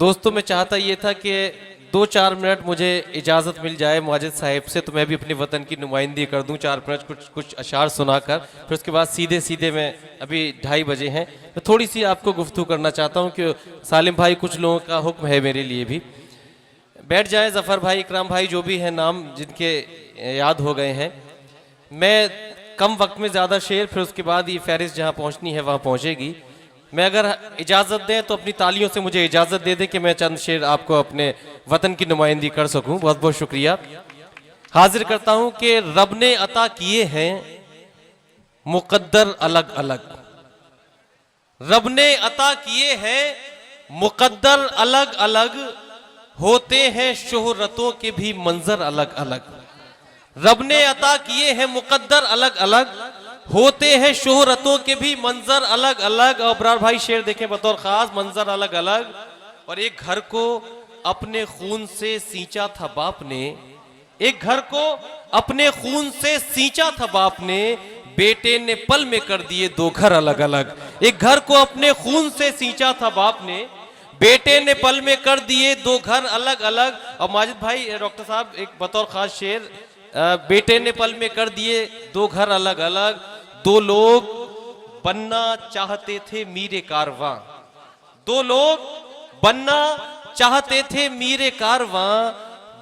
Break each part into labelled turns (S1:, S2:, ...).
S1: दोस्तों मैं चाहता ये था कि 2-4 मिनट मुझे इजाज़त मिल जाए माजिद साहिब से, तो मैं भी अपने वतन की नुमाइंदगी कर दूं 4 मिनट कुछ अशार सुनाकर। फिर उसके बाद सीधे मैं अभी 2:30 बजे हैं, मैं थोड़ी सी आपको गुफ्तगू करना चाहता हूं कि सालिम भाई कुछ लोगों का हुक्म है मेरे लिए भी। बैठ जाए ज़फ़र भाई, इकराम भाई, जो भी हैं नाम जिनके याद हो गए हैं। मैं कम वक्त में ज़्यादा शेर, फिर उसके बाद ये फहरिस्त जहाँ पहुँचनी है वहाँ पहुँचेगी। मैं अगर इजाज़त दें तो अपनी तालियों से मुझे इजाज़त दे दें कि मैं चंद शेर आपको अपने वतन की नुमाइंदगी कर सकूं। बहुत बहुत शुक्रिया। हाजिर करता हूं कि रब ने अता किए हैं मुकद्दर अलग अलग, रब ने अता किए हैं मुकद्दर अलग अलग, होते हैं शोहरतों के भी मंजर अलग अलग। रब ने अता किए हैं मुकद्दर अलग अलग, होते हैं शोहरतों के भी मंजर अलग अलग। और अबरार भाई शेर देखें बतौर खास, मंजर अलग अलग। और एक घर को अपने खून से सींचा था बाप ने, एक घर को अपने खून से सींचा था बाप ने, बेटे ने पल में कर दिए 2 घर अलग अलग। एक घर को अपने खून से सींचा था बाप ने, बेटे ने पल में कर दिए 2 घर अलग अलग। और माजिद भाई डॉक्टर साहब एक बतौर खास शेर, बेटे ने पल में कर दिए 2 घर अलग अलग। 2 लोग बनना चाहते थे मीरे कारवां, 2 लोग बनना चाहते थे मीरे कारवां,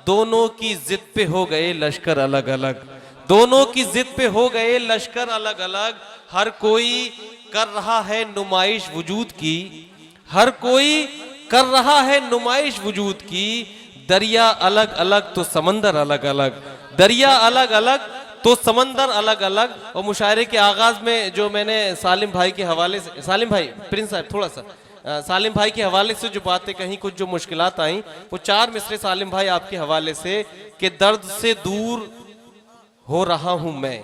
S1: दोनों की जिद पे हो गए लश्कर अलग अलग, दोनों की जिद पे हो गए लश्कर अलग अलग। हर कोई कर रहा है नुमाइश वजूद की, हर कोई कर रहा है नुमाइश वजूद की। दरिया अलग अलग तो समंदर अलग अलग, दरिया अलग अलग तो समंदर अलग अलग। और मुशायरे के आगाज में जो मैंने सालिम भाई के हवाले से, सालिम भाई प्रिंस साहब थोड़ा सा, सालिम भाई के हवाले से जो बातें कहीं, कुछ जो मुश्किलात आई, वो 4 मिसरे सालिम भाई आपके हवाले से कि दर्द से दूर हो रहा हूं मैं,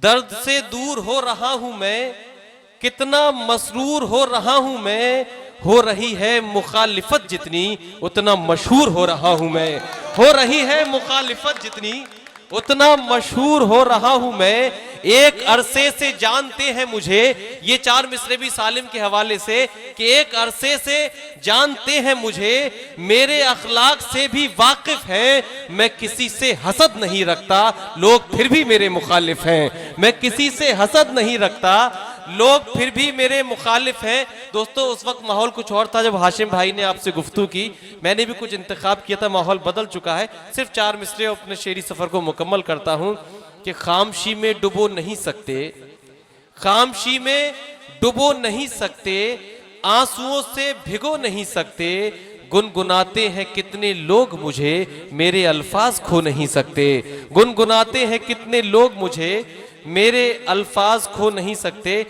S1: दर्द से दूर हो रहा हूं मैं, कितना मसरूर हो रहा हूं मैं, हो रही है मुखालिफत जितनी उतना मशहूर हो रहा हूं मैं, हो रही है मुखालिफत जितनी उतना मशहूर हो रहा हूं मैं। एक अरसे से जानते हैं मुझे, ये 4 मिसरे भी सालिम के हवाले से, कि एक अरसे से जानते हैं मुझे, मेरे अखलाक से भी वाकिफ हैं, मैं किसी से हसद नहीं रखता, लोग फिर भी मेरे मुखालिफ हैं, मैं किसी से हसद नहीं रखता, लोग फिर भी मेरे मुखालिफ हैं। दोस्तों उस वक्त माहौल कुछ और था जब हाशिम भाई ने आपसे गुफ्तगू की, मैंने भी कुछ इंतखाब किया था, माहौल बदल चुका है। सिर्फ 4 मिसरे अपने शेरी सफर को मुकम्मल करता हूं कि खामशी में डुबो नहीं सकते, खामशी में डुबो नहीं सकते, आंसुओं से भिगो नहीं सकते, गुनगुनाते हैं कितने लोग मुझे, मेरे अल्फाज खो नहीं सकते, गुनगुनाते हैं कितने लोग मुझे, मेरे अल्फाज खो नहीं सकते।